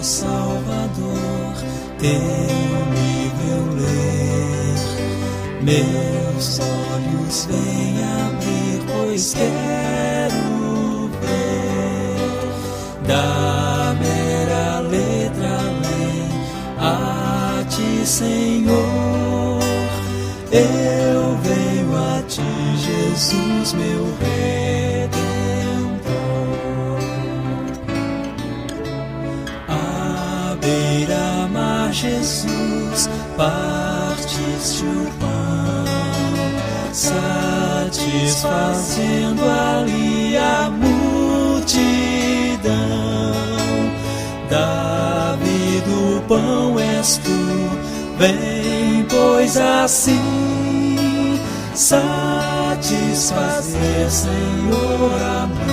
Salvador, teu livro eu ler. Meus olhos vêm abrir, pois quero ver da mera letra além a ti, Senhor. Eu venho a ti, Jesus, meu Redentor. À beira-mar, Jesus, partiste o pão, satisfazendo ali a multidão. Davi do pão és tu, vem, pois assim satisfazer, Senhor, a mim.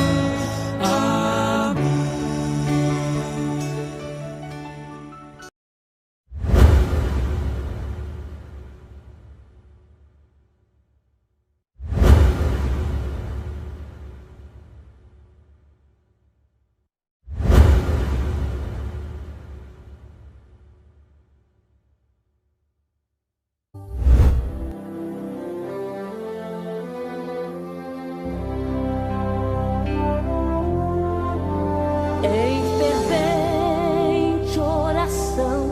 Em fervente oração,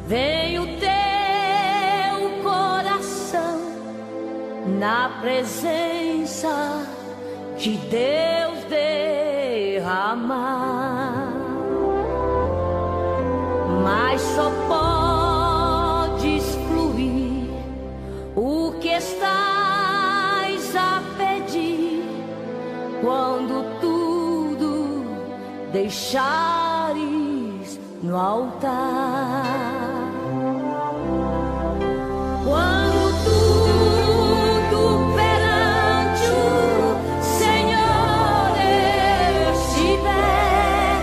vem o teu coração na presença de Deus derramar, mas só podes fluir o que estás a pedir quando deixares no altar. Quando tudo perante o Senhor estiver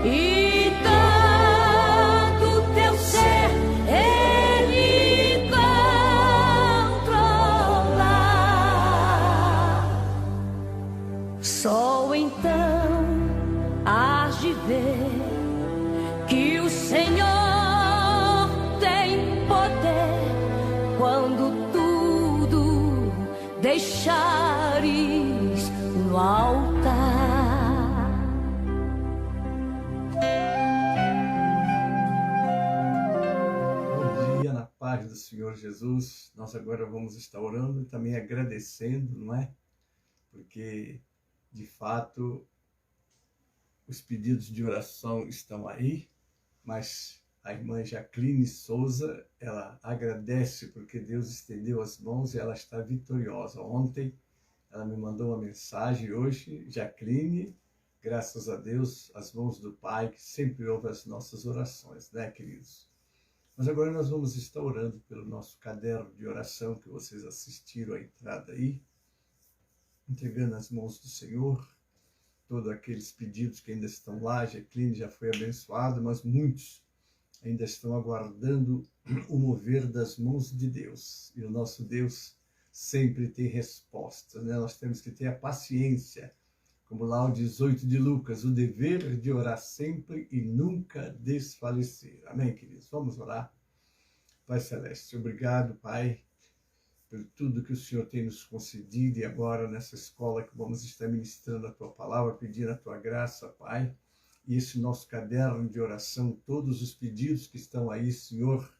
e tanto teu ser Ele controlar, só então hás de ver que o Senhor tem poder quando tudo deixares no altar. Bom dia, na paz do Senhor Jesus. Nós agora vamos estar orando e também agradecendo, não é? Porque, de fato, os pedidos de oração estão aí, mas a irmã Jacqueline Souza, ela agradece porque Deus estendeu as mãos e ela está vitoriosa. Ontem ela me mandou uma mensagem, hoje, Jacqueline, graças a Deus, as mãos do Pai que sempre ouve as nossas orações, né, queridos? Mas agora nós vamos estar orando pelo nosso caderno de oração que vocês assistiram à entrada aí, entregando as mãos do Senhor. Todos aqueles pedidos que ainda estão lá, a Jacqueline já foi abençoada, mas muitos ainda estão aguardando o mover das mãos de Deus. E o nosso Deus sempre tem respostas, né? Nós temos que ter a paciência, como lá o 18 de Lucas, o dever de orar sempre e nunca desfalecer. Amém, queridos? Vamos orar. Pai Celeste, obrigado, Pai, por tudo que o Senhor tem nos concedido, e agora nessa escola que vamos estar ministrando a Tua Palavra, pedindo a Tua graça, Pai, e esse nosso caderno de oração, todos os pedidos que estão aí, Senhor,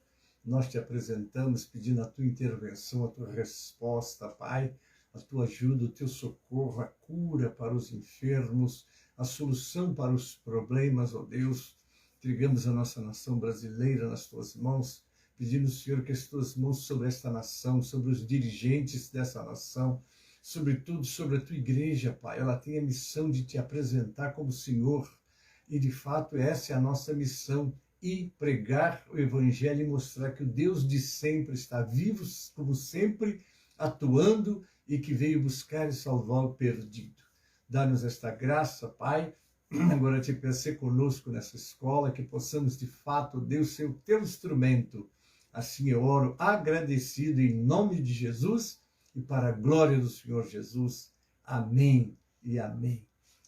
nós te apresentamos pedindo a Tua intervenção, a Tua resposta, Pai, a Tua ajuda, o Teu socorro, a cura para os enfermos, a solução para os problemas, ó Deus. Entregamos a nossa nação brasileira nas Tuas mãos, pedindo, Senhor, que as Tuas mãos sobre esta nação, sobre os dirigentes dessa nação, sobretudo sobre a Tua igreja, Pai. Ela tem a missão de Te apresentar como Senhor, e de fato essa é a nossa missão, e pregar o Evangelho e mostrar que o Deus de sempre está vivo, como sempre, atuando, e que veio buscar e salvar o perdido. Dá-nos esta graça, Pai. Agora te peço, ser conosco nessa escola, que possamos de fato, Deus, ser o Teu instrumento. Assim eu oro agradecido em nome de Jesus e para a glória do Senhor Jesus. Amém e amém.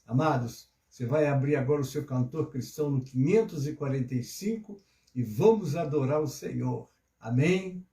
Amados, Você vai abrir agora o seu cantor cristão no 545 e vamos adorar o Senhor. Amém?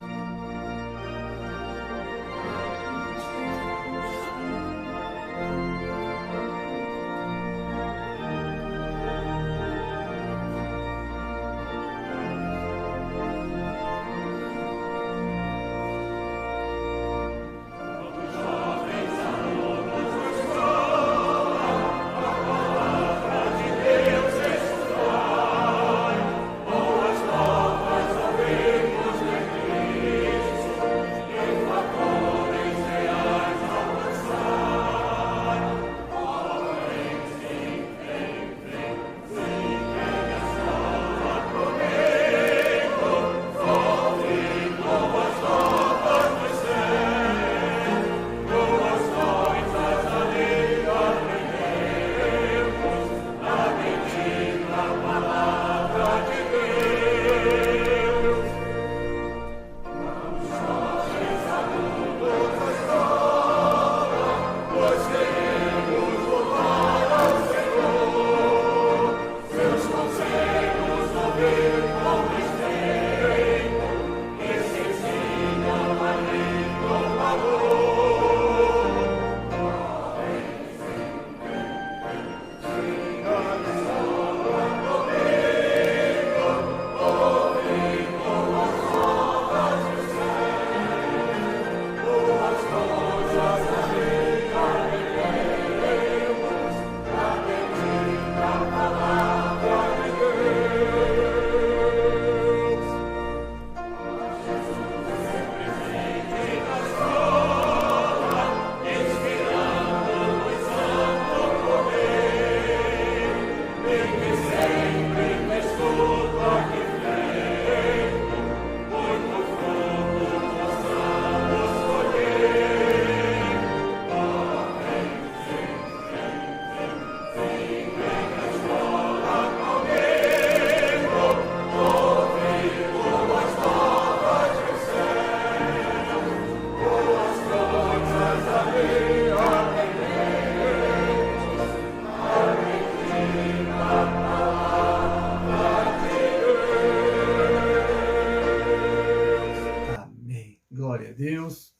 Deus,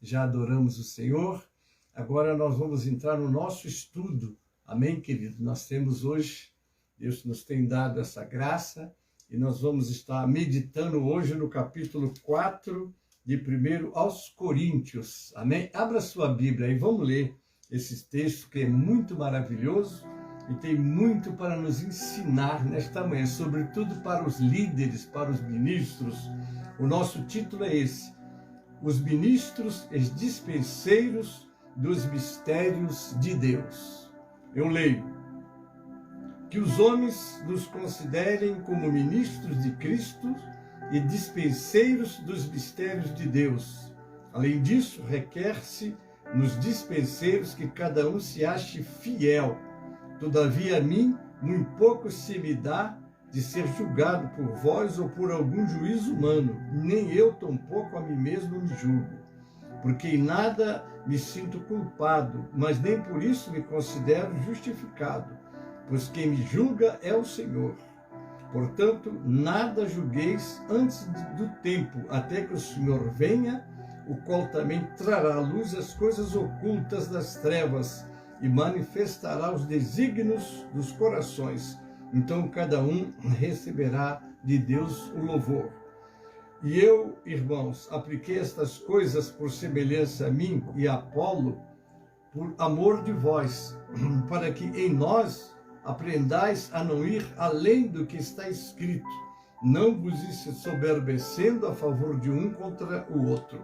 já adoramos o Senhor. Agora nós vamos entrar no nosso estudo. Amém, querido? Nós temos hoje, Deus nos tem dado essa graça e nós vamos estar meditando hoje no capítulo 4 de 1 aos Coríntios. Amém? Abra sua Bíblia e vamos ler esse texto que é muito maravilhoso e tem muito para nos ensinar nesta manhã, sobretudo para os líderes, para os ministros. O nosso título é esse: os ministros e dispenseiros dos mistérios de Deus. Eu leio: que os homens nos considerem como ministros de Cristo e dispenseiros dos mistérios de Deus. Além disso, requer-se nos dispenseiros que cada um se ache fiel. Todavia a mim, muito pouco se me dá de ser julgado por vós ou por algum juízo humano, nem eu tampouco a mim mesmo me julgo, porque em nada me sinto culpado, mas nem por isso me considero justificado, pois quem me julga é o Senhor. Portanto, nada julgueis antes do tempo, até que o Senhor venha, o qual também trará à luz as coisas ocultas das trevas e manifestará os desígnios dos corações. Então cada um receberá de Deus o louvor. E eu, irmãos, apliquei estas coisas por semelhança a mim e a Apolo, por amor de vós, para que em nós aprendais a não ir além do que está escrito, não vos ensoberbecendo a favor de um contra o outro.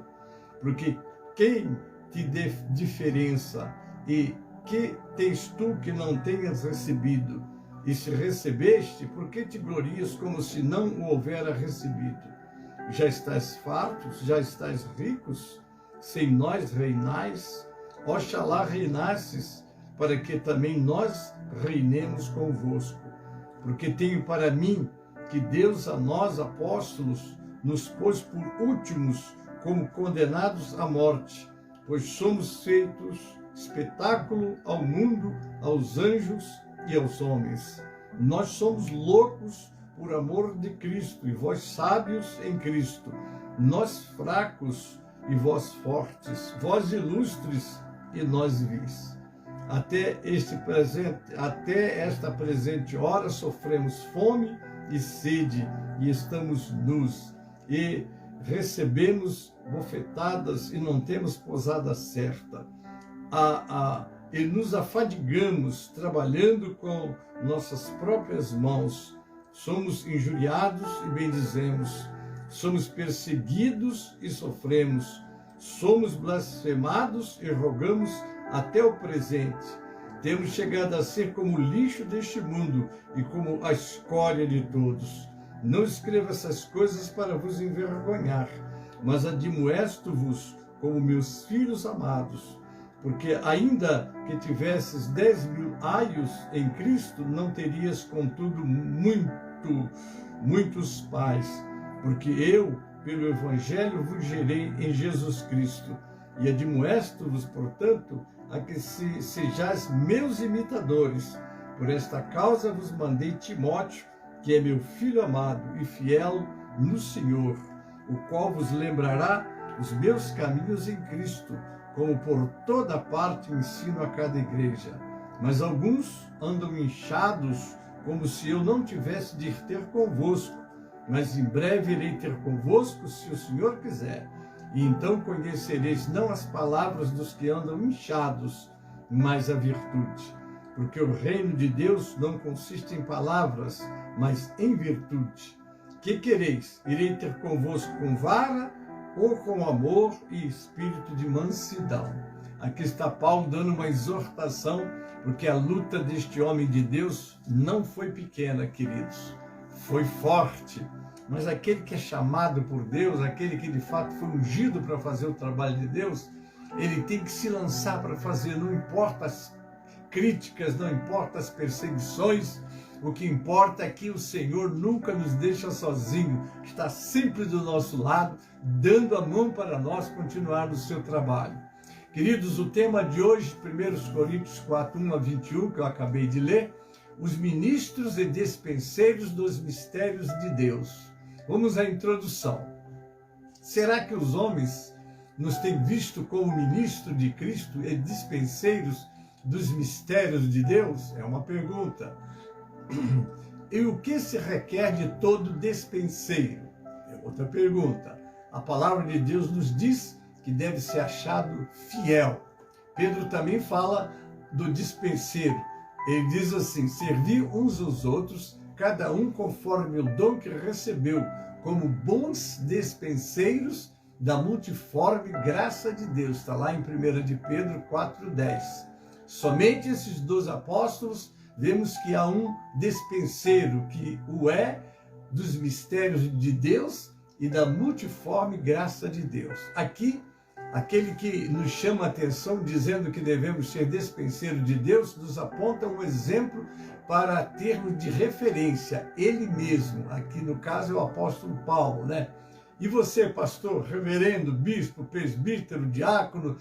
Porque quem te dê diferença e que tens tu que não tenhas recebido? E se recebeste, por que te glorias como se não o houvera recebido? Já estáis fartos? Já estáis ricos? Sem nós reinais? Oxalá reinasses, para que também nós reinemos convosco. Porque tenho para mim que Deus a nós, apóstolos, nos pôs por últimos, como condenados à morte, pois somos feitos espetáculo ao mundo, aos anjos e aos homens. Nós somos loucos por amor de Cristo, e vós sábios em Cristo. Nós fracos e vós fortes, vós ilustres e nós vis. Até esta presente hora sofremos fome e sede, e estamos nus, e recebemos bofetadas e não temos posada certa. E nos afadigamos trabalhando com nossas próprias mãos. Somos injuriados e bendizemos. Somos perseguidos e sofremos. Somos blasfemados e rogamos até o presente. Temos chegado a ser como o lixo deste mundo e como a escória de todos. Não escrevo essas coisas para vos envergonhar, mas admoesto-vos como meus filhos amados. Porque ainda que tivesses 10.000 aios em Cristo, não terias, contudo, muitos pais. Porque eu, pelo Evangelho, vos gerei em Jesus Cristo. E admoesto-vos, portanto, a que sejais meus imitadores. Por esta causa vos mandei Timóteo, que é meu filho amado e fiel no Senhor, o qual vos lembrará os meus caminhos em Cristo, como por toda parte ensino a cada igreja. Mas alguns andam inchados, como se eu não tivesse de ir ter convosco. Mas em breve irei ter convosco, se o Senhor quiser. E então conhecereis não as palavras dos que andam inchados, mas a virtude. Porque o reino de Deus não consiste em palavras, mas em virtude. Que quereis? Irei ter convosco com vara ou com amor e espírito de mansidão. Aqui está Paulo dando uma exortação, porque a luta deste homem de Deus não foi pequena, queridos. Foi forte. Mas aquele que é chamado por Deus, aquele que de fato foi ungido para fazer o trabalho de Deus, ele tem que se lançar para fazer, não importa as críticas, não importa as perseguições, o que importa é que o Senhor nunca nos deixa sozinho, está sempre do nosso lado, dando a mão para nós continuar o seu trabalho. Queridos, o tema de hoje, 1 Coríntios 4, 1 a 21, que eu acabei de ler, os ministros e despenseiros dos mistérios de Deus. Vamos à introdução. Será que os homens nos têm visto como ministro de Cristo e dispenseiros dos mistérios de Deus? É uma pergunta. E o que se requer de todo despenseiro? É outra pergunta. A palavra de Deus nos diz que deve ser achado fiel. Pedro também fala do dispenseiro. Ele diz assim: servi uns aos outros, cada um conforme o dom que recebeu, como bons despenseiros da multiforme graça de Deus. Está lá em 1 de Pedro 4,10. Somente esses 2 apóstolos, vemos que há um despenseiro, que o é dos mistérios de Deus e da multiforme graça de Deus. Aqui, aquele que nos chama a atenção, dizendo que devemos ser despenseiro de Deus, nos aponta um exemplo para termos de referência, ele mesmo. Aqui no caso é o apóstolo Paulo, né? E você, pastor, reverendo, bispo, presbítero, diácono,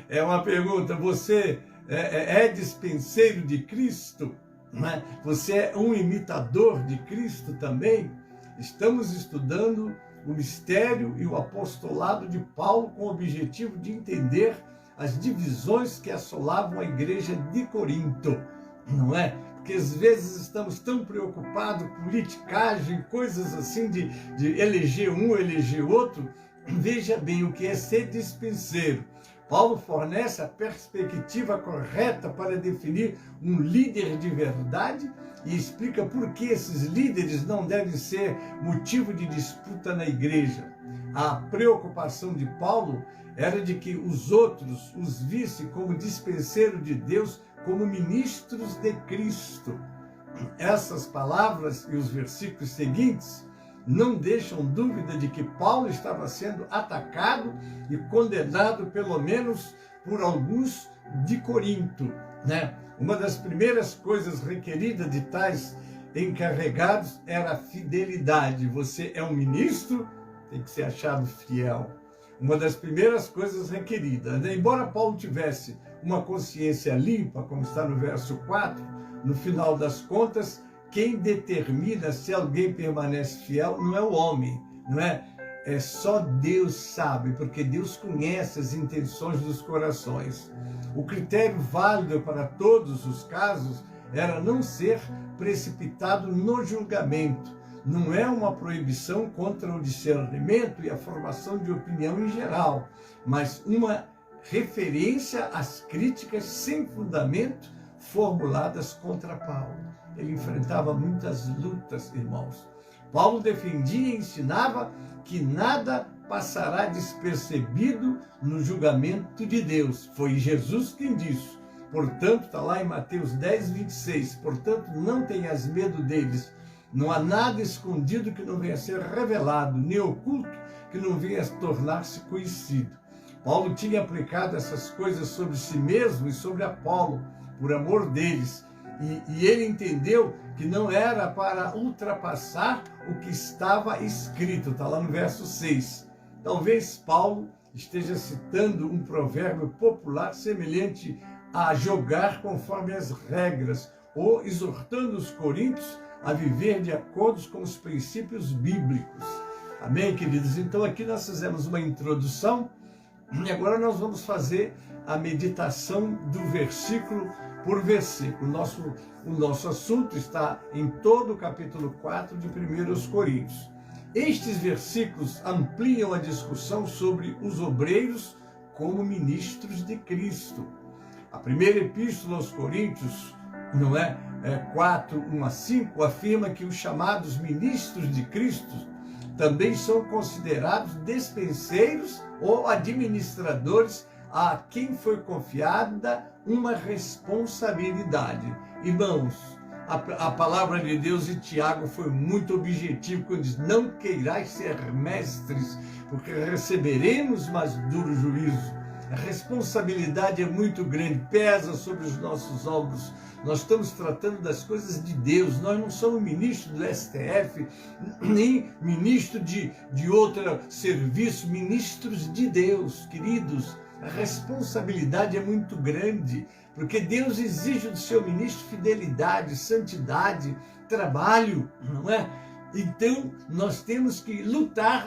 é uma pergunta, você é dispenseiro de Cristo? Né? Você é um imitador de Cristo também? Estamos estudando o mistério e o apostolado de Paulo com o objetivo de entender as divisões que assolavam a igreja de Corinto, não é? Porque às vezes estamos tão preocupados com politicagem, coisas assim de eleger um, eleger outro. Veja bem o que é ser dispenseiro. Paulo fornece a perspectiva correta para definir um líder de verdade e explica por que esses líderes não devem ser motivo de disputa na igreja. A preocupação de Paulo era de que os outros os vissem como dispenseiro de Deus, como ministros de Cristo. Essas palavras e os versículos seguintes não deixam dúvida de que Paulo estava sendo atacado e condenado, pelo menos por alguns de Corinto, né? Uma das primeiras coisas requeridas de tais encarregados era a fidelidade. Você é um ministro, tem que ser achado fiel. uma das primeiras coisas requeridas. Embora Paulo tivesse uma consciência limpa, como está no verso 4, no final das contas, quem determina se alguém permanece fiel não é o homem, não é? É só Deus sabe, porque Deus conhece as intenções dos corações. O critério válido para todos os casos era não ser precipitado no julgamento. Não é uma proibição contra o discernimento e a formação de opinião em geral, mas uma referência às críticas sem fundamento formuladas contra Paulo. Ele enfrentava muitas lutas, irmãos. Paulo defendia e ensinava que nada passará despercebido no julgamento de Deus. Foi Jesus quem disse. Portanto, está lá em Mateus 10, 26. Portanto, não tenhas medo deles. Não há nada escondido que não venha a ser revelado, nem oculto que não venha a tornar-se conhecido. Paulo tinha aplicado essas coisas sobre si mesmo e sobre Apolo, por amor deles. E ele entendeu que não era para ultrapassar o que estava escrito. Está lá no verso 6. Talvez Paulo esteja citando um provérbio popular semelhante a jogar conforme as regras, ou exortando os coríntios a viver de acordo com os princípios bíblicos. Amém, queridos? Então aqui nós fizemos uma introdução e agora nós vamos fazer a meditação do versículo por versículo. O nosso assunto está em todo o capítulo 4 de 1 Coríntios. Estes versículos ampliam a discussão sobre os obreiros como ministros de Cristo. A primeira epístola aos Coríntios, 4, 1 a 5, afirma que os chamados ministros de Cristo também são considerados despenseiros ou administradores a quem foi confiada uma responsabilidade. Irmãos, a palavra de Deus em Tiago foi muito objetivo quando diz: não queirais ser mestres, porque receberemos mais duro juízo. A responsabilidade é muito grande, pesa sobre os nossos ombros. Nós estamos tratando das coisas de Deus. Nós não somos ministro do STF, nem ministro de outro serviço, ministros de Deus, queridos. A responsabilidade é muito grande, porque Deus exige do seu ministro fidelidade, santidade, trabalho, não é? Então, nós temos que lutar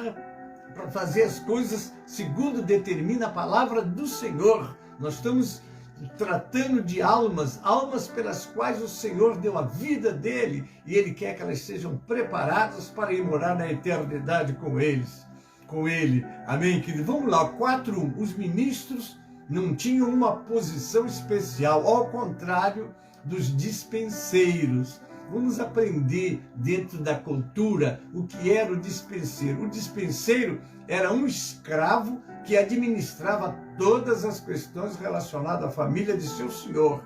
para fazer as coisas segundo determina a palavra do Senhor. Nós estamos tratando de almas pelas quais o Senhor deu a vida dele, e ele quer que elas sejam preparadas para ir morar na eternidade com ele. Amém, querido? Vamos lá, 4.1. Os ministros não tinham uma posição especial, ao contrário dos dispenseiros. Vamos aprender dentro da cultura o que era o dispenseiro. O dispenseiro era um escravo que administrava todas as questões relacionadas à família de seu senhor.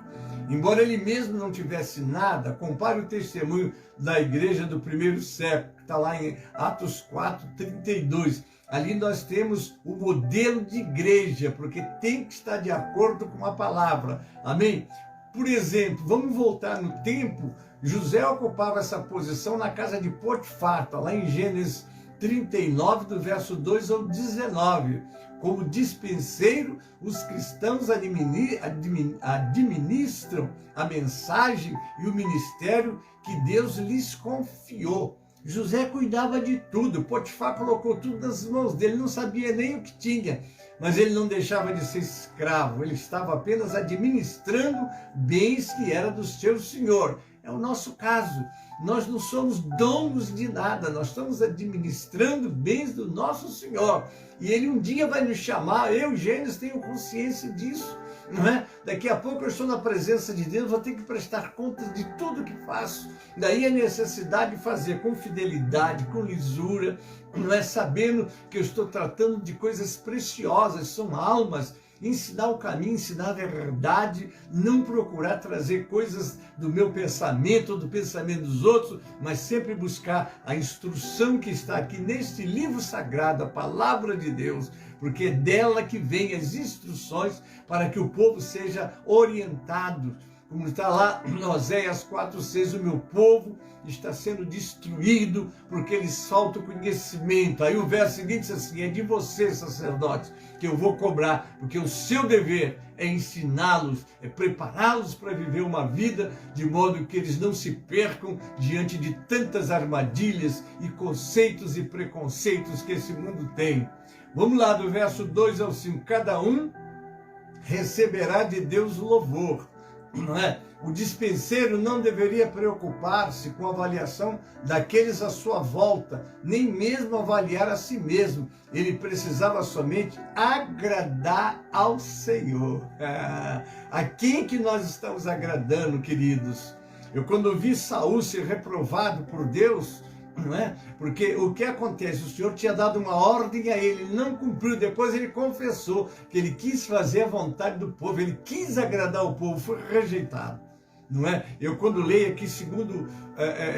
Embora ele mesmo não tivesse nada, compare o testemunho da igreja do primeiro século, que está lá em Atos 4:32. Ali nós temos o modelo de igreja, porque tem que estar de acordo com a palavra. Amém? Por exemplo, vamos voltar no tempo. José ocupava essa posição na casa de Potifar, está lá em Gênesis 39, do verso 2 ao 19. Como dispenseiro, os cristãos administram a mensagem e o ministério que Deus lhes confiou. José cuidava de tudo, Potifar colocou tudo nas mãos dele, não sabia nem o que tinha, mas ele não deixava de ser escravo, ele estava apenas administrando bens que era do seu senhor. É o nosso caso. Nós não somos donos de nada, nós estamos administrando bens do nosso Senhor. E Ele um dia vai nos chamar, eu, Gênesis, tenho consciência disso, não é? Daqui a pouco eu estou na presença de Deus, vou ter que prestar contas de tudo que faço. Daí a necessidade de fazer com fidelidade, com lisura, não é? Sabendo que eu estou tratando de coisas preciosas, são almas. Ensinar o caminho, ensinar a verdade, não procurar trazer coisas do meu pensamento ou do pensamento dos outros, mas sempre buscar a instrução que está aqui neste livro sagrado, a palavra de Deus, porque é dela que vem as instruções para que o povo seja orientado como está lá em Oséias 4:6, o meu povo está sendo destruído porque eles faltam conhecimento. Aí o verso seguinte diz assim: é de vocês, sacerdotes, que eu vou cobrar, porque o seu dever é ensiná-los, é prepará-los para viver uma vida de modo que eles não se percam diante de tantas armadilhas e conceitos e preconceitos que esse mundo tem. Vamos lá, do verso 2 ao 5. Cada um receberá de Deus louvor. Não é? O dispenseiro não deveria preocupar-se com a avaliação daqueles à sua volta, nem mesmo avaliar a si mesmo. Ele precisava somente agradar ao Senhor. A quem que nós estamos agradando, queridos? Eu, quando vi Saul ser reprovado por Deus, não é? Porque o que acontece? O Senhor tinha dado uma ordem a ele, ele não cumpriu, depois ele confessou que ele quis fazer a vontade do povo, ele quis agradar o povo, foi rejeitado, não é? Eu, quando leio aqui segundo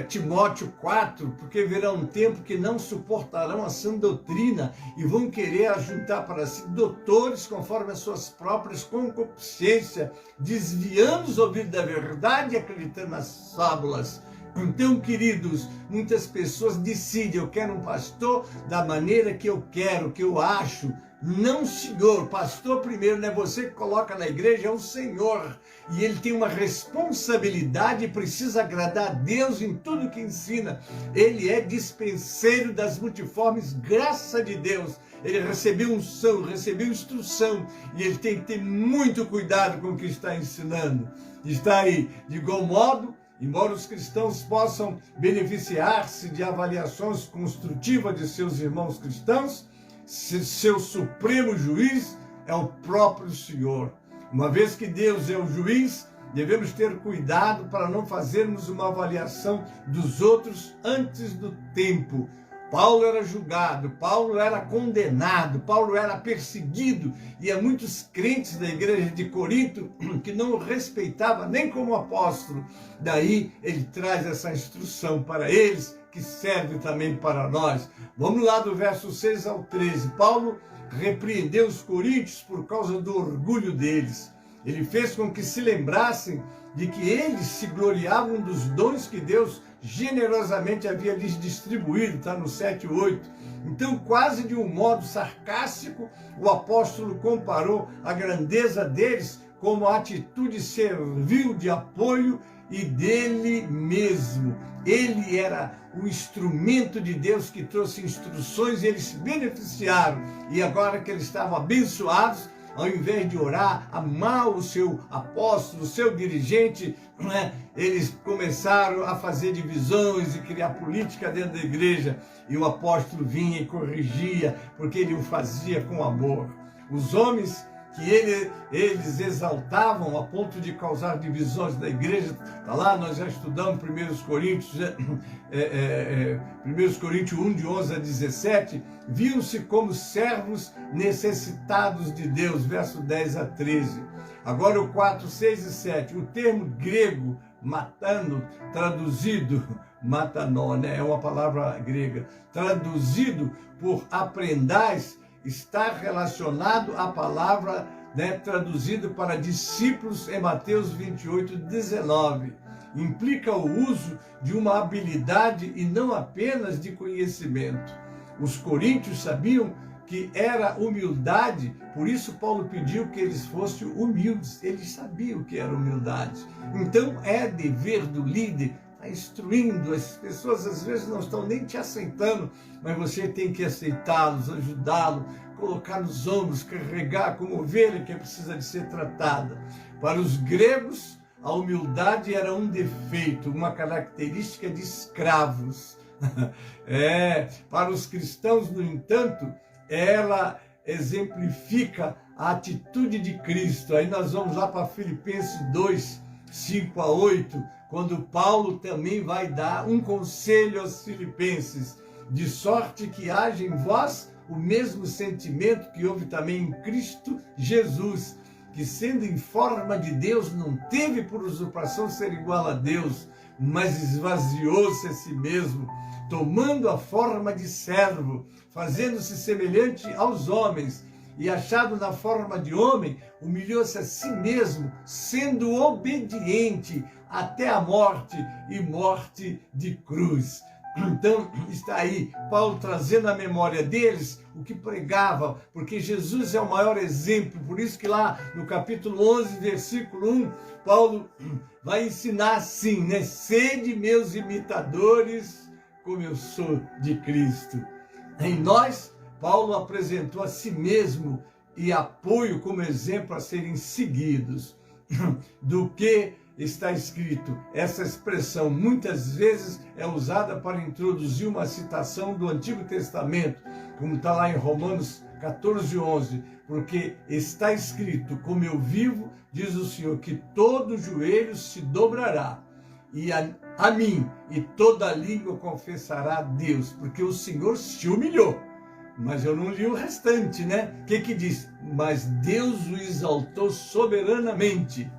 Timóteo 4, porque virá um tempo que não suportarão a sã doutrina e vão querer ajuntar para si doutores conforme as suas próprias concupiscências, desviando os ouvidos da verdade e acreditando nas fábulas. Então, queridos, muitas pessoas decidem: eu quero um pastor da maneira que eu quero, que eu acho. Não, senhor, pastor primeiro não é você que coloca na igreja, é o Senhor. E ele tem uma responsabilidade e precisa agradar a Deus em tudo que ensina. Ele é dispenseiro das multiformes graças de Deus. Ele recebeu unção, recebeu instrução, e ele tem que ter muito cuidado com o que está ensinando. Está aí, de igual modo, embora os cristãos possam beneficiar-se de avaliações construtivas de seus irmãos cristãos, seu supremo juiz é o próprio Senhor. Uma vez que Deus é o juiz, devemos ter cuidado para não fazermos uma avaliação dos outros antes do tempo. Paulo era julgado, Paulo era condenado, Paulo era perseguido, e há muitos crentes da igreja de Corinto que não o respeitavam nem como apóstolo. Daí ele traz essa instrução para eles, que serve também para nós. Vamos lá do verso 6 ao 13. Paulo repreendeu os coríntios por causa do orgulho deles. Ele fez com que se lembrassem de que eles se gloriavam dos dons que Deus generosamente havia lhes distribuído, está no 7:8. Então, quase de um modo sarcástico, o apóstolo comparou a grandeza deles como a atitude servil de apoio e dele mesmo. Ele era o instrumento de Deus que trouxe instruções e eles se beneficiaram. E agora que eles estavam abençoados, ao invés de orar, amar o seu apóstolo, o seu dirigente, né, eles começaram a fazer divisões e criar política dentro da igreja. E o apóstolo vinha e corrigia, porque ele o fazia com amor. Os homens que eles exaltavam a ponto de causar divisões na igreja, está lá, nós já estudamos 1 Coríntios 1 de 11 a 17, viam-se como servos necessitados de Deus, verso 10 a 13. Agora o 4, 6 e 7, o termo grego matano, traduzido, matanó, né, é uma palavra grega, traduzido por aprendais, está relacionado à palavra, né, traduzido para discípulos em Mateus 28, 19. Implica o uso de uma habilidade e não apenas de conhecimento. Os coríntios sabiam que era humildade, por isso Paulo pediu que eles fossem humildes. Eles sabiam que era humildade. Então é dever do líder está instruindo. As pessoas às vezes não estão nem te aceitando, mas você tem que aceitá-los, ajudá-los, colocar nos ombros, carregar como ovelha que precisa de ser tratada. Para os gregos, a humildade era um defeito, uma característica de escravos. Para os cristãos, no entanto, ela exemplifica a atitude de Cristo. Aí nós vamos lá para Filipenses 2, 5 a 8, quando Paulo também vai dar um conselho aos filipenses, de sorte que haja em vós o mesmo sentimento que houve também em Cristo Jesus, que sendo em forma de Deus, não teve por usurpação ser igual a Deus, mas esvaziou-se a si mesmo, tomando a forma de servo, fazendo-se semelhante aos homens, e achado na forma de homem, humilhou-se a si mesmo, sendo obediente até a morte e morte de cruz. Então está aí Paulo trazendo à memória deles o que pregava, porque Jesus é o maior exemplo. Por isso que lá no capítulo 11, versículo 1, Paulo vai ensinar assim, né? Sede meus imitadores, como eu sou de Cristo. Em nós, Paulo apresentou a si mesmo e apoio como exemplo a serem seguidos. Do que está escrito, essa expressão muitas vezes é usada para introduzir uma citação do Antigo Testamento, como está lá em Romanos 14:11, porque está escrito, como eu vivo, diz o Senhor, que todo joelho se dobrará e a mim, e toda língua confessará a Deus, porque o Senhor se humilhou. Mas eu não li o restante, né? O que diz? Mas Deus o exaltou soberanamente.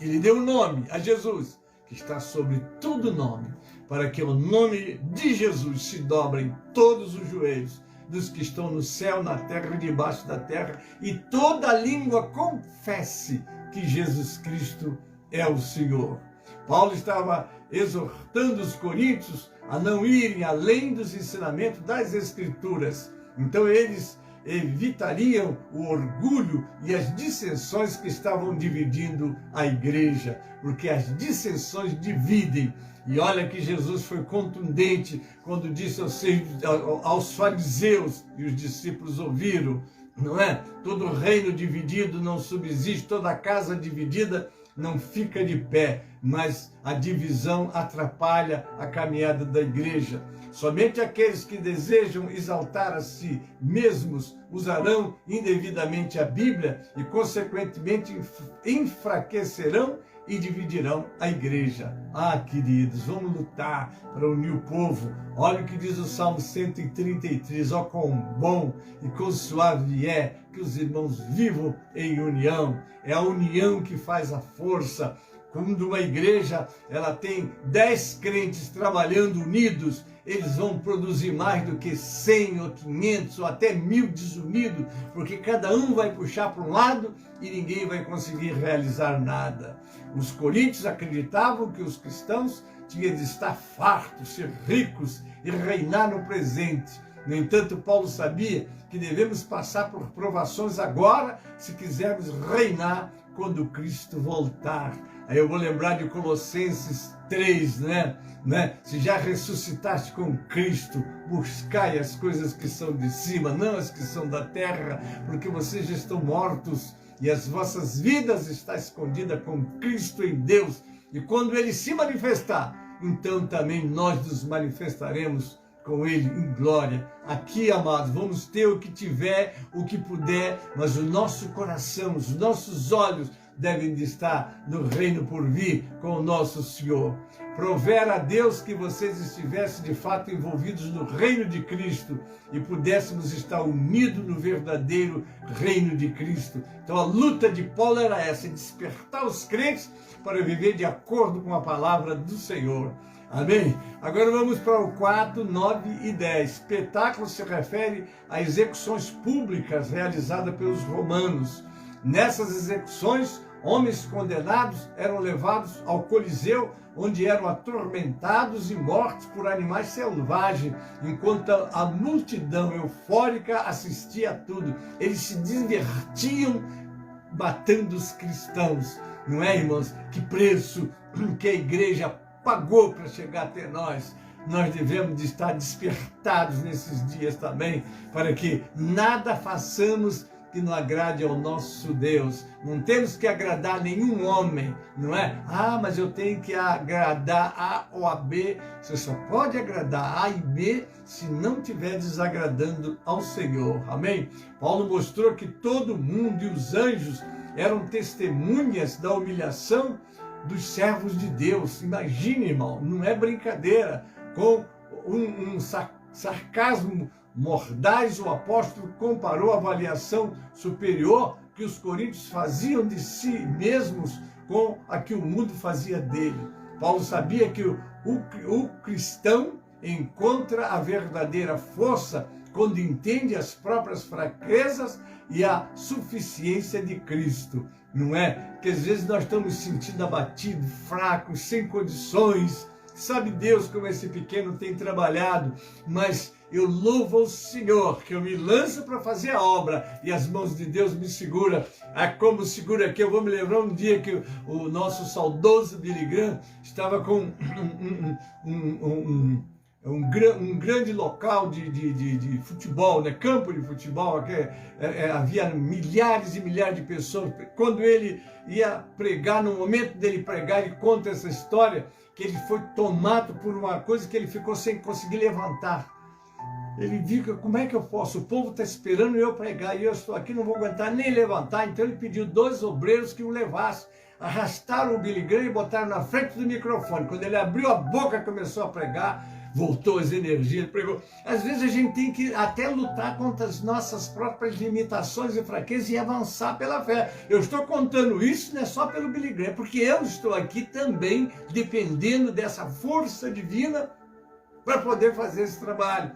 Ele deu o nome a Jesus, que está sobre todo nome, para que o nome de Jesus se dobrem todos os joelhos dos que estão no céu, na terra e debaixo da terra, e toda língua confesse que Jesus Cristo é o Senhor. Paulo estava exortando os coríntios a não irem além dos ensinamentos das Escrituras. Então eles evitariam o orgulho e as dissensões que estavam dividindo a igreja, porque as dissensões dividem. E olha que Jesus foi contundente quando disse aos fariseus, e os discípulos ouviram, não é? Todo reino dividido não subsiste, toda casa dividida não fica de pé, mas a divisão atrapalha a caminhada da igreja. Somente aqueles que desejam exaltar a si mesmos usarão indevidamente a Bíblia e, consequentemente, enfraquecerão e dividirão a igreja. Ah, queridos, vamos lutar para unir o povo. Olha o que diz o Salmo 133, ó, quão bom e quão suave é que os irmãos vivam em união. É a união que faz a força. Quando uma igreja ela tem 10 crentes trabalhando unidos, eles vão produzir mais do que 100 ou 500 ou até 1000 desunidos, porque cada um vai puxar para um lado e ninguém vai conseguir realizar nada. Os coríntios acreditavam que os cristãos tinham de estar fartos, ser ricos e reinar no presente. No entanto, Paulo sabia que devemos passar por provações agora se quisermos reinar quando Cristo voltar. Aí eu vou lembrar de Colossenses 3, né? Se já ressuscitaste com Cristo, buscai as coisas que são de cima, não as que são da terra, porque vocês já estão mortos e as vossas vidas estão escondidas com Cristo em Deus. E quando Ele se manifestar, então também nós nos manifestaremos com Ele em glória. Aqui, amados, vamos ter o que tiver, o que puder, mas o nosso coração, os nossos olhos devem de estar no reino por vir com o nosso Senhor. Prover a Deus que vocês estivessem de fato envolvidos no reino de Cristo e pudéssemos estar unidos no verdadeiro reino de Cristo. Então a luta de Paulo era essa, despertar os crentes para viver de acordo com a palavra do Senhor. Amém? Agora vamos para o 4, 9 e 10. Espetáculo se refere a execuções públicas realizadas pelos romanos. Nessas execuções, homens condenados eram levados ao Coliseu, onde eram atormentados e mortos por animais selvagens, enquanto a multidão eufórica assistia a tudo. Eles se divertiam matando os cristãos. Não é, irmãos? Que preço que a igreja pagou para chegar até nós. Nós devemos de estar despertados nesses dias também, para que nada façamos que não agrade ao nosso Deus. Não temos que agradar nenhum homem, não é? Ah, mas eu tenho que agradar A ou a B. Você só pode agradar A e B se não estiver desagradando ao Senhor. Amém? Paulo mostrou que todo mundo e os anjos eram testemunhas da humilhação dos servos de Deus. Imagine, irmão, não é brincadeira. Com um sarcasmo mordaz, o apóstolo comparou a avaliação superior que os coríntios faziam de si mesmos com a que o mundo fazia dele. Paulo sabia que o cristão encontra a verdadeira força quando entende as próprias fraquezas e a suficiência de Cristo. Não é? Que às vezes nós estamos sentindo abatidos, fracos, sem condições. Sabe Deus como esse pequeno tem trabalhado, mas eu louvo ao Senhor, que eu me lanço para fazer a obra e as mãos de Deus me seguram. Como segura aqui, eu vou me lembrar um dia que o nosso saudoso Billy Graham estava com um grande local de futebol, né? Campo de futebol, que havia milhares e milhares de pessoas. Quando ele ia pregar, no momento dele pregar, ele conta essa história, que ele foi tomado por uma coisa que ele ficou sem conseguir levantar. Ele viu, como é que eu posso? O povo está esperando eu pregar e eu estou aqui, não vou aguentar nem levantar. Então ele pediu 2 obreiros que o levassem. Arrastaram o Billy Graham e botaram na frente do microfone. Quando ele abriu a boca e começou a pregar, voltou as energias, ele pregou. Às vezes a gente tem que até lutar contra as nossas próprias limitações e fraquezas e avançar pela fé. Eu estou contando isso não é só pelo Billy Graham, porque eu estou aqui também dependendo dessa força divina para poder fazer esse trabalho.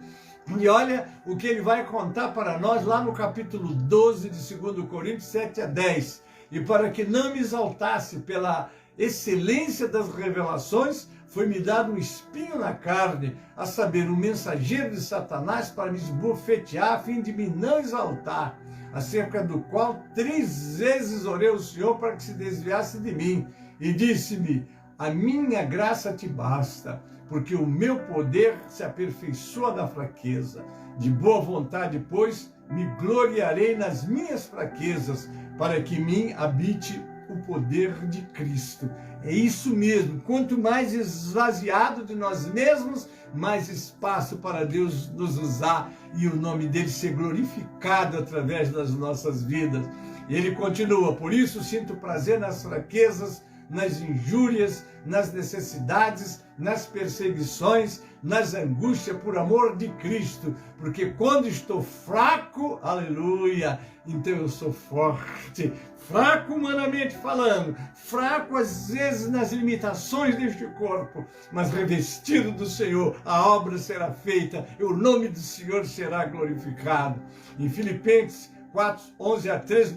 E olha o que ele vai contar para nós lá no capítulo 12 de 2 Coríntios 7 a 10. E para que não me exaltasse pela excelência das revelações, foi-me dado um espinho na carne, a saber, um mensageiro de Satanás para me esbofetear, a fim de me não exaltar, acerca do qual 3 vezes orei ao Senhor para que se desviasse de mim. E disse-me, a minha graça te basta, porque o meu poder se aperfeiçoa na fraqueza. De boa vontade, pois, me gloriarei nas minhas fraquezas, para que em mim habite o poder de Cristo. É isso mesmo, quanto mais esvaziado de nós mesmos, mais espaço para Deus nos usar e o nome dele ser glorificado através das nossas vidas. E ele continua, por isso sinto prazer nas fraquezas, nas injúrias, nas necessidades, nas perseguições, nas angústias por amor de Cristo, porque quando estou fraco, aleluia, então eu sou forte. Fraco humanamente falando, fraco às vezes nas limitações deste corpo, mas revestido do Senhor, a obra será feita e o nome do Senhor será glorificado. Em Filipenses 4, 11 a 13,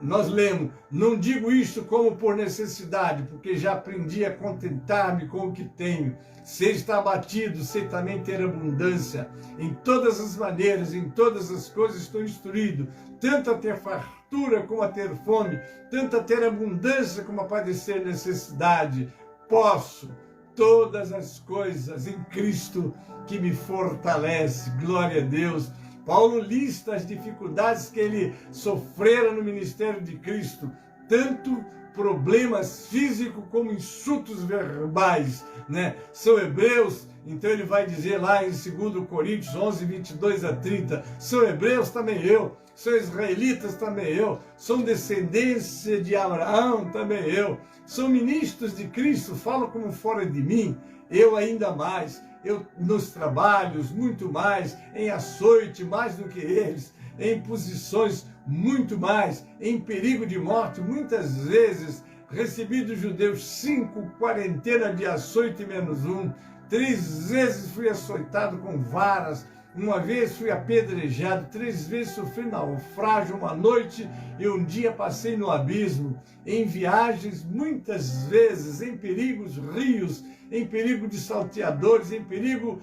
nós lemos, não digo isto como por necessidade, porque já aprendi a contentar-me com o que tenho. Sei estar abatido, sei também ter abundância. Em todas as maneiras, em todas as coisas estou instruído, tanto a ter fartura como a ter fome, tanto a ter abundância como a padecer necessidade. Posso todas as coisas em Cristo que me fortalece. Glória a Deus. Paulo lista as dificuldades que ele sofrera no ministério de Cristo, tanto problemas físicos como insultos verbais, né? São hebreus, então ele vai dizer lá em 2 Coríntios 11, 22 a 30, são hebreus também eu, são israelitas também eu, são descendência de Abraão também eu, são ministros de Cristo, falo como fora de mim, eu ainda mais, eu nos trabalhos muito mais, em açoite mais do que eles, em posições muito mais, em perigo de morte muitas vezes, recebi dos judeus 5 quarentenas de açoite menos 1, 3 vezes fui açoitado com varas, uma vez fui apedrejado, 3 vezes sofri naufrágio, uma noite e um dia passei no abismo, em viagens muitas vezes, em perigos rios, em perigo de salteadores, em perigo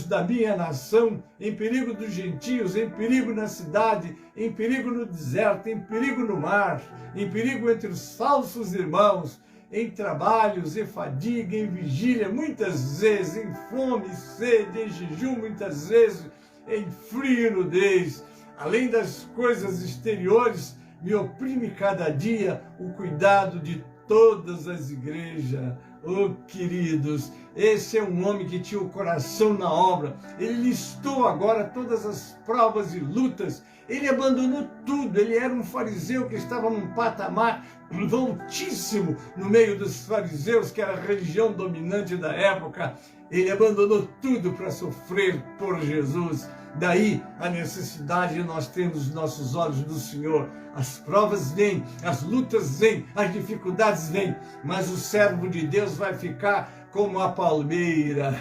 da minha nação, em perigo dos gentios, em perigo na cidade, em perigo no deserto, em perigo no mar, em perigo entre os falsos irmãos, em trabalhos, em fadiga, em vigília, muitas vezes, em fome, sede, em jejum, muitas vezes, em frio e nudez. Além das coisas exteriores, me oprime cada dia o cuidado de todas as igrejas. Oh, queridos, esse é um homem que tinha o coração na obra. Ele listou agora todas as provas e lutas. Ele abandonou tudo. Ele era um fariseu que estava num patamar altíssimo no meio dos fariseus, que era a religião dominante da época. Ele abandonou tudo para sofrer por Jesus. Daí a necessidade de nós termos os nossos olhos no Senhor. As provas vêm, as lutas vêm, as dificuldades vêm, mas o servo de Deus vai ficar como a palmeira.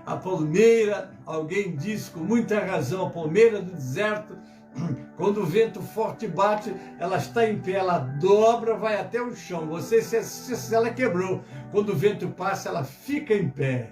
A palmeira, alguém diz com muita razão, a palmeira do deserto, quando o vento forte bate, ela está em pé, ela dobra, vai até o chão. Você, se ela quebrou, quando o vento passa, ela fica em pé.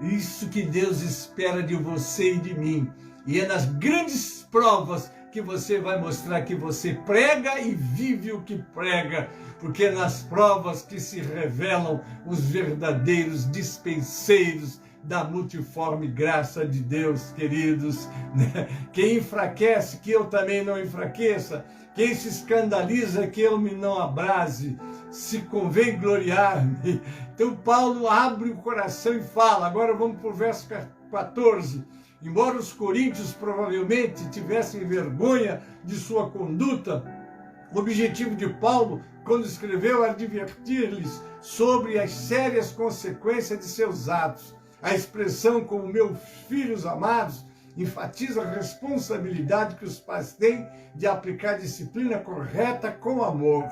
Isso que Deus espera de você e de mim. E é nas grandes provas que você vai mostrar que você prega e vive o que prega, porque é nas provas que se revelam os verdadeiros dispenseiros da multiforme graça de Deus, queridos. Quem enfraquece, que eu também não enfraqueça. Quem se escandaliza, que eu me não abrase. Se convém gloriar-me. Então Paulo abre o coração e fala. Agora vamos para o verso 14. Embora os coríntios provavelmente tivessem vergonha de sua conduta, o objetivo de Paulo, quando escreveu, era advertir-lhes sobre as sérias consequências de seus atos. A expressão como meus filhos amados enfatiza a responsabilidade que os pais têm de aplicar a disciplina correta com amor.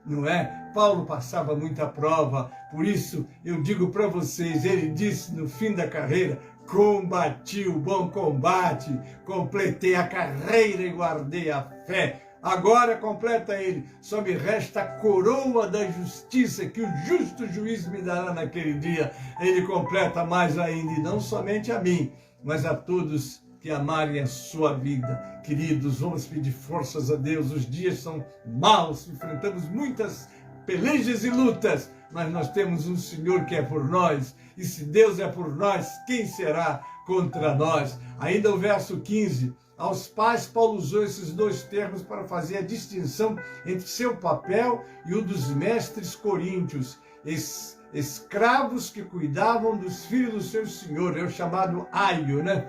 Não é? Paulo passava muita prova, por isso eu digo para vocês, ele disse no fim da carreira, combati o bom combate, completei a carreira e guardei a fé. Agora, completa ele, só me resta a coroa da justiça que o justo juiz me dará naquele dia. Ele completa mais ainda, e não somente a mim, mas a todos que amarem a sua vida. Queridos, vamos pedir forças a Deus. Os dias são maus, enfrentamos muitas pelejas e lutas, mas nós temos um Senhor que é por nós. E se Deus é por nós, quem será contra nós? Ainda o verso 15. Aos pais, Paulo usou esses dois termos para fazer a distinção entre seu papel e o dos mestres coríntios, escravos que cuidavam dos filhos do seu senhor, é o chamado aio, né?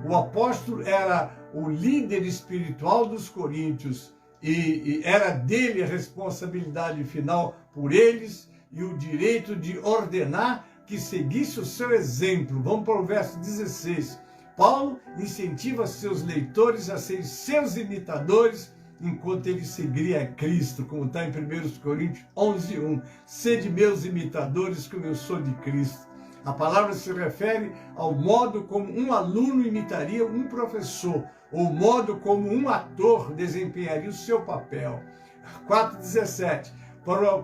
O apóstolo era o líder espiritual dos coríntios e era dele a responsabilidade final por eles e o direito de ordenar que seguisse o seu exemplo. Vamos para o verso 16. Paulo incentiva seus leitores a serem seus imitadores enquanto ele seguia a Cristo, como está em 1 Coríntios 11:1. Sede meus imitadores como eu sou de Cristo. A palavra se refere ao modo como um aluno imitaria um professor, ou o modo como um ator desempenharia o seu papel. 4:17.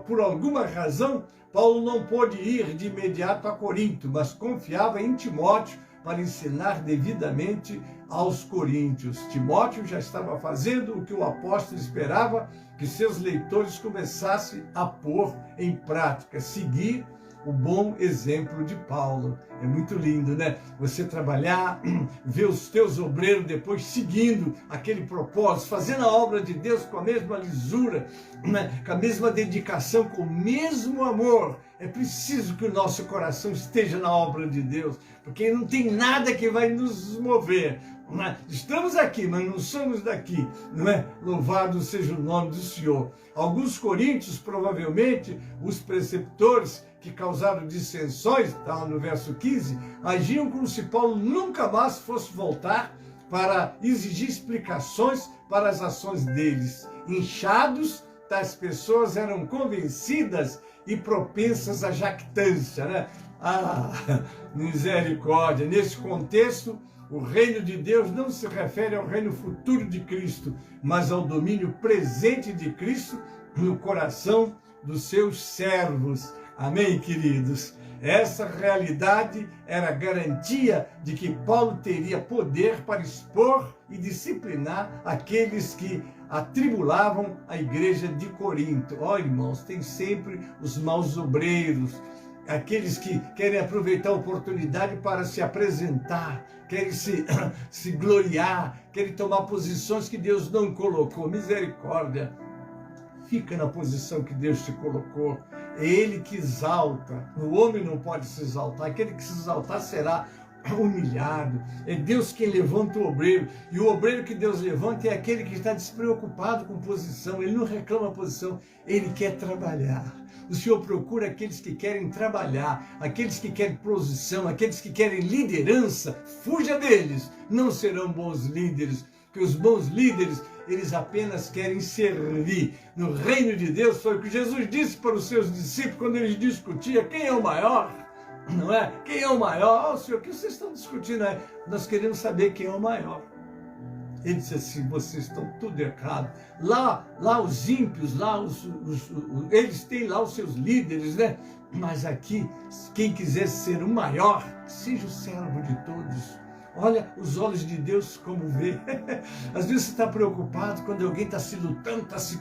Por alguma razão, Paulo não pôde ir de imediato a Corinto, mas confiava em Timóteo para ensinar devidamente aos coríntios. Timóteo já estava fazendo o que o apóstolo esperava que seus leitores começassem a pôr em prática, seguir o bom exemplo de Paulo. É muito lindo, né? Você trabalhar, ver os teus obreiros depois seguindo aquele propósito, fazendo a obra de Deus com a mesma lisura, né? Com a mesma dedicação, com o mesmo amor. É preciso que o nosso coração esteja na obra de Deus, porque não tem nada que vai nos mover. Estamos aqui, mas não somos daqui, não é? Louvado seja o nome do Senhor. Alguns coríntios, provavelmente, os preceptores que causaram dissensões, está no verso 15, agiam como se Paulo nunca mais fosse voltar para exigir explicações para as ações deles. Inchados, tais pessoas eram convencidas e propensas à jactância, né? Misericórdia! Nesse contexto, o reino de Deus não se refere ao reino futuro de Cristo, mas ao domínio presente de Cristo no coração dos seus servos. Amém, queridos? Essa realidade era garantia de que Paulo teria poder para expor e disciplinar aqueles que atribulavam a igreja de Corinto. Ó, irmãos, tem sempre os maus obreiros, aqueles que querem aproveitar a oportunidade para se apresentar, querem se gloriar, querem tomar posições que Deus não colocou. Misericórdia! Fica na posição que Deus te colocou. É Ele que exalta. O homem não pode se exaltar. Aquele que se exaltar será humilhado. É Deus quem levanta o obreiro. E o obreiro que Deus levanta é aquele que está despreocupado com posição. Ele não reclama posição, ele quer trabalhar. O Senhor procura aqueles que querem trabalhar, aqueles que querem posição, aqueles que querem liderança. Fuja deles, não serão bons líderes, porque os bons líderes, eles apenas querem servir. No reino de Deus, foi o que Jesus disse para os seus discípulos quando eles discutiam quem é o maior, não é? Quem é o maior? Oh, Senhor, o que vocês estão discutindo? Nós queremos saber quem é o maior. Ele disse assim, vocês estão tudo errado. Lá os ímpios, eles têm lá os seus líderes, né? Mas aqui, quem quiser ser o maior, seja o servo de todos. Olha os olhos de Deus como vê. Às vezes você está preocupado quando alguém está se lutando, está se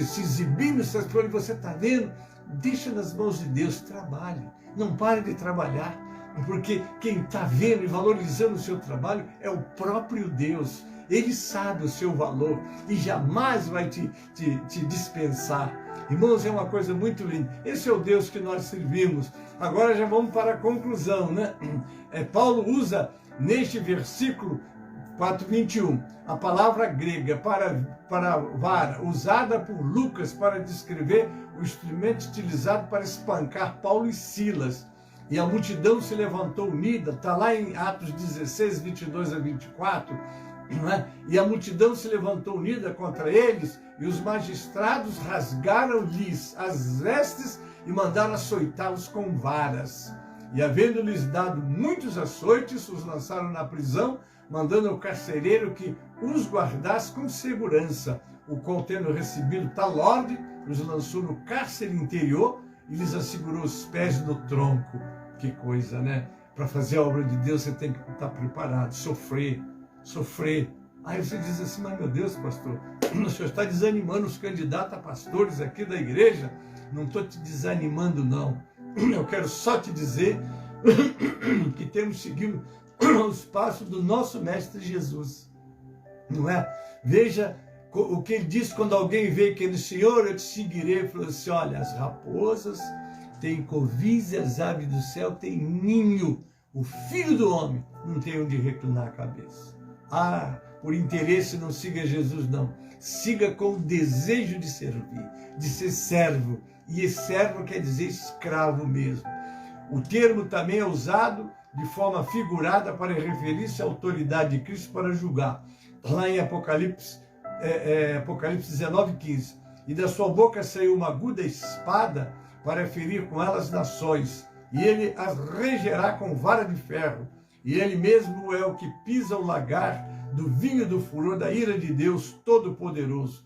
exibindo, e você está vendo. Deixa nas mãos de Deus, trabalhe. Não pare de trabalhar, porque quem está vendo e valorizando o seu trabalho é o próprio Deus. Ele sabe o seu valor e jamais vai te dispensar. Irmãos, é uma coisa muito linda. Esse é o Deus que nós servimos. Agora já vamos para a conclusão, né? Paulo usa neste versículo 4:21 a palavra grega para vara, usada por Lucas para descrever o instrumento utilizado para espancar Paulo e Silas. E a multidão se levantou unida, está lá em Atos 16, 22 a 24, não é? E a multidão se levantou unida contra eles, e os magistrados rasgaram-lhes as vestes e mandaram açoitá-los com varas. E havendo-lhes dado muitos açoites, os lançaram na prisão, mandando ao carcereiro que os guardasse com segurança, o qual, tendo recebido tal ordem, os lançou no cárcere interior e lhes assegurou os pés no tronco. Que coisa, né? Para fazer a obra de Deus você tem que estar preparado, sofrer. Aí você diz assim, mas meu Deus, pastor, o senhor está desanimando os candidatos a pastores aqui da igreja? Não estou te desanimando, não. Eu quero só te dizer que temos seguido os passos do nosso Mestre Jesus, não é? Veja o que ele disse quando alguém veio que ele, Senhor, eu te seguirei. Ele falou assim, olha, as raposas têm covis e as aves do céu têm ninho. O Filho do Homem não tem onde reclinar a cabeça. Por interesse não siga Jesus, não. Siga com o desejo de servir, de ser servo. E esse servo quer dizer escravo mesmo. O termo também é usado de forma figurada para referir-se à autoridade de Cristo para julgar. Lá em Apocalipse 19:15. E da sua boca saiu uma aguda espada para ferir com ela as nações. E ele as regerá com vara de ferro. E ele mesmo é o que pisa o lagar do vinho do furor da ira de Deus Todo-Poderoso.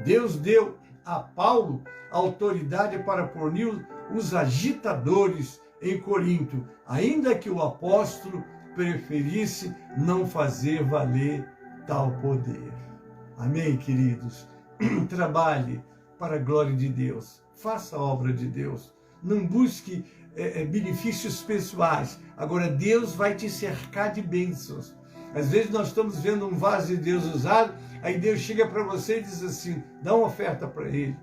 Deus deu a Paulo a autoridade para punir os agitadores em Corinto, ainda que o apóstolo preferisse não fazer valer tal poder. Amém, queridos? Trabalhe para a glória de Deus. Faça a obra de Deus. Não busque benefícios pessoais. Agora, Deus vai te cercar de bênçãos. Às vezes nós estamos vendo um vaso de Deus usado, aí Deus chega para você e diz assim, dá uma oferta para ele.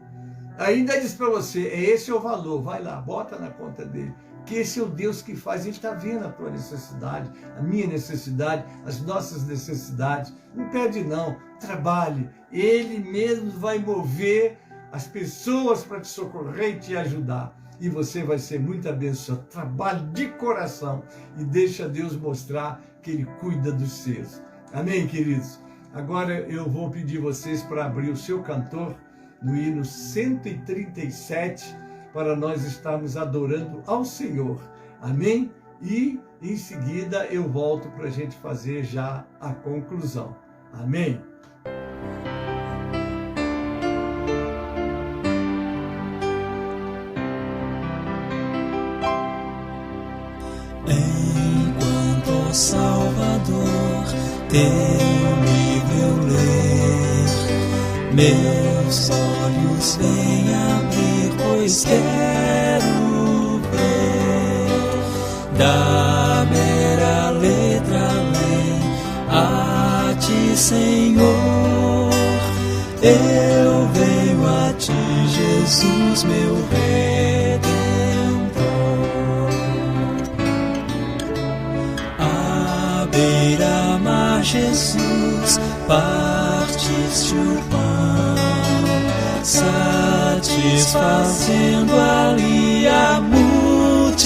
Ainda diz para você, esse é o valor, vai lá, bota na conta dele. Que esse é o Deus que faz, ele está vendo a tua necessidade, a minha necessidade, as nossas necessidades. Não pede não, trabalhe. Ele mesmo vai mover as pessoas para te socorrer e te ajudar. E você vai ser muito abençoado. Trabalhe de coração e deixa Deus mostrar que Ele cuida dos seus. Amém, queridos? Agora eu vou pedir vocês para abrir o seu cantor no hino 137, para nós estarmos adorando ao Senhor. Amém? E em seguida eu volto para a gente fazer já a conclusão. Amém? Enquanto o Salvador teu livro ler, meus olhos vêm abrir, pois quero ver da mera letra além a ti, Senhor. Eu venho a ti, Jesus, meu Redentor. Jesus, partiste o pão, satisfazendo ali a multidão.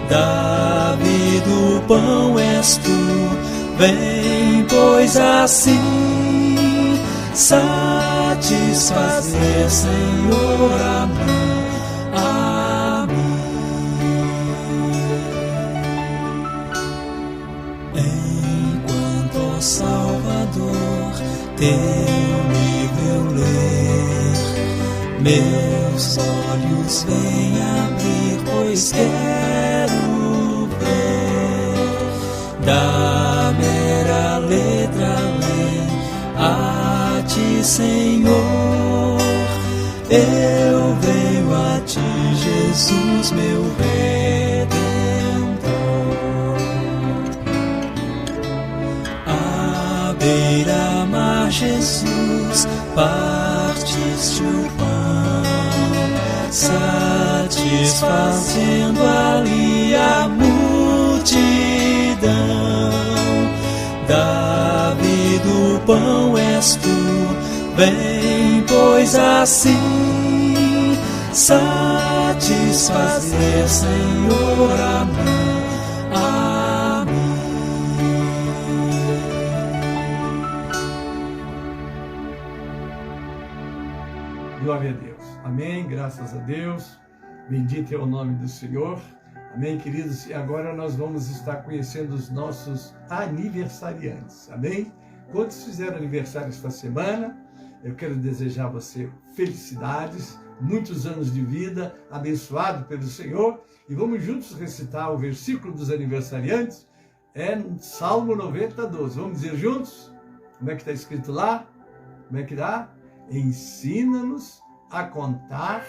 Dá-me do pão és tu, vem, pois assim satisfazer, Senhor, a mim. Enquanto, ó Salvador, teu livro eu ler, meus olhos vêm abrir, pois quero ver da mera letra lei a ti, Senhor. Eu venho a ti, Jesus, meu Redentor. À beira-mar, Jesus, partiste o pão, satisfazendo ali a multidão. Dá-me do pão és tu, vem, pois assim satisfazer, Senhor, a mim. Glória a Deus. Amém. Graças a Deus. Bendito é o nome do Senhor. Amém, queridos. E agora nós vamos estar conhecendo os nossos aniversariantes. Amém? Quantos fizeram aniversário esta semana? Eu quero desejar a você felicidades, muitos anos de vida, abençoado pelo Senhor. E vamos juntos recitar o versículo dos aniversariantes. É Salmo 90, 12. Vamos dizer juntos? Como é que está escrito lá? Como é que dá? Ensina-nos a contar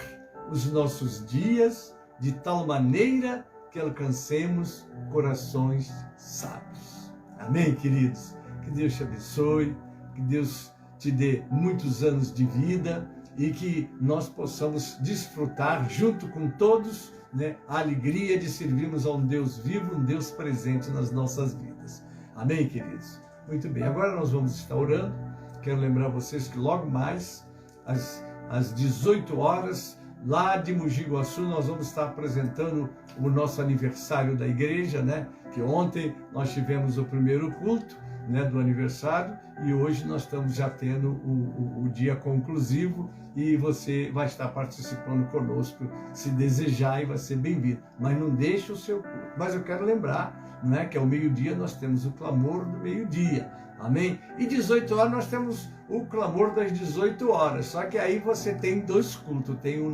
os nossos dias de tal maneira que alcancemos corações sábios. Amém, queridos? Que Deus te abençoe, que Deus te dê muitos anos de vida e que nós possamos desfrutar junto com todos, né, a alegria de servirmos a um Deus vivo, um Deus presente nas nossas vidas. Amém, queridos? Muito bem, agora nós vamos estar orando. Quero lembrar vocês que logo mais, às 18 horas, lá de Mogi Guaçu, nós vamos estar apresentando o nosso aniversário da igreja, né? Que ontem nós tivemos o primeiro culto, né, do aniversário, e hoje nós estamos já tendo o dia conclusivo e você vai estar participando conosco, se desejar, e vai ser bem-vindo. Mas não deixe o seu culto. Mas eu quero lembrar, né, que ao meio-dia nós temos o clamor do meio-dia. Amém? E 18 horas nós temos o clamor das 18 horas. Só que aí você tem dois cultos. Tem o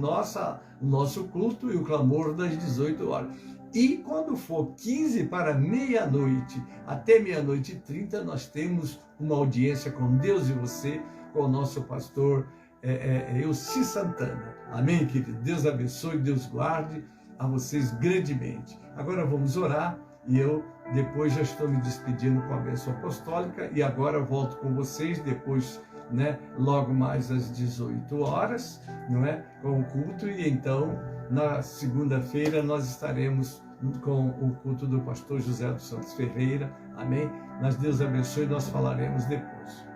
nosso culto e o clamor das 18 horas. E quando for 15 para meia-noite, até meia-noite e 30, nós temos uma audiência com Deus e você, com o nosso pastor Elci Santana. Amém, querido? Deus abençoe, Deus guarde a vocês grandemente. Agora vamos orar e eu depois já estou me despedindo com a bênção apostólica e agora volto com vocês depois, né, logo mais às 18 horas, não é, com o culto, e então na segunda-feira nós estaremos com o culto do pastor José dos Santos Ferreira. Amém? Mas Deus abençoe, nós falaremos depois.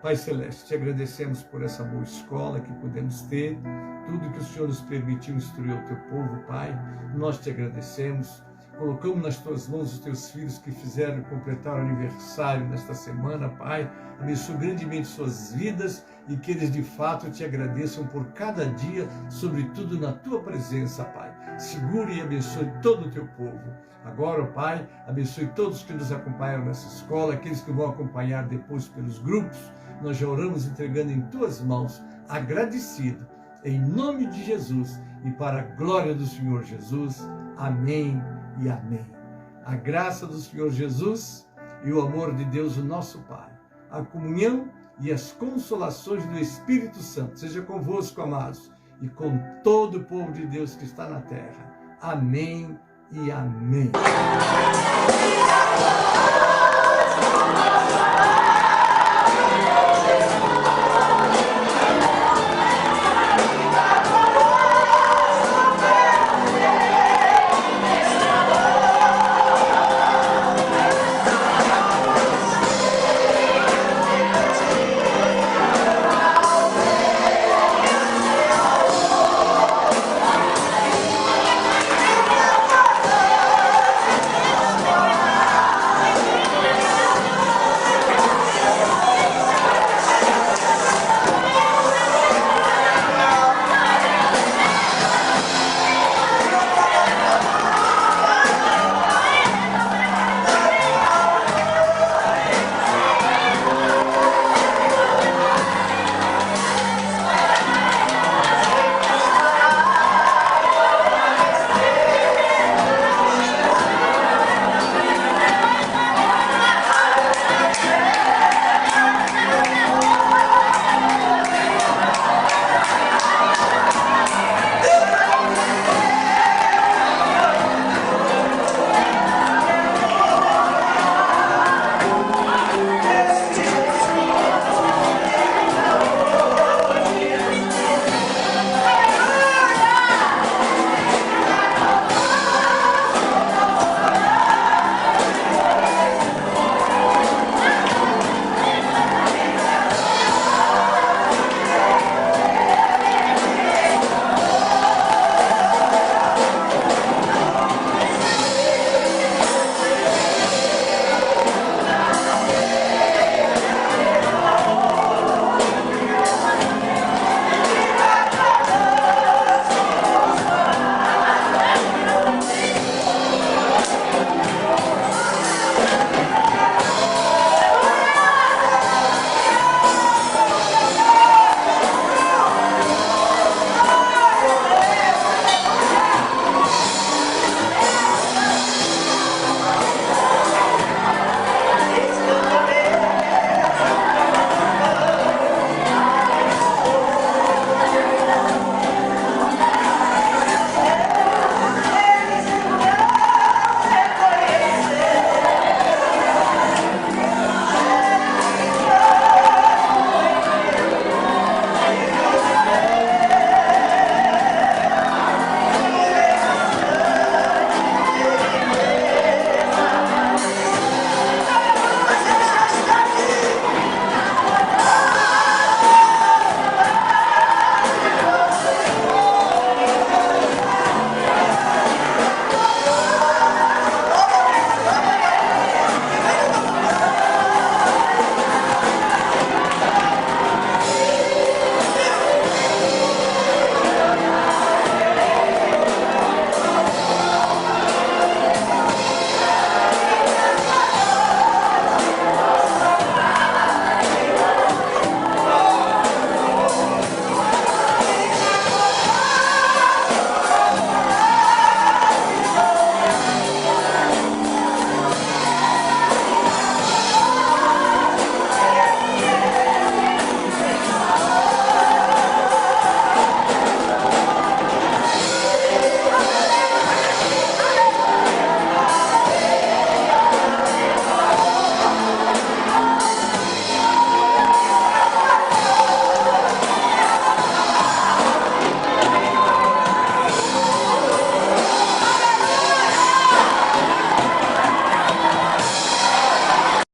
Pai Celeste, te agradecemos por essa boa escola que pudemos ter, tudo que o Senhor nos permitiu instruir o teu povo, Pai. Nós te agradecemos. Colocamos nas tuas mãos os teus filhos que fizeram completar o aniversário nesta semana, Pai. Abençoe grandemente suas vidas e que eles de fato te agradeçam por cada dia, sobretudo na tua presença, Pai. Segure e abençoe todo o teu povo. Agora, Pai, abençoe todos que nos acompanharam nessa escola, aqueles que vão acompanhar depois pelos grupos. Nós já oramos entregando em tuas mãos, agradecido, em nome de Jesus e para a glória do Senhor Jesus. Amém e amém. A graça do Senhor Jesus e o amor de Deus, o nosso Pai, a comunhão e as consolações do Espírito Santo seja convosco, amados, e com todo o povo de Deus que está na terra. Amém e amém.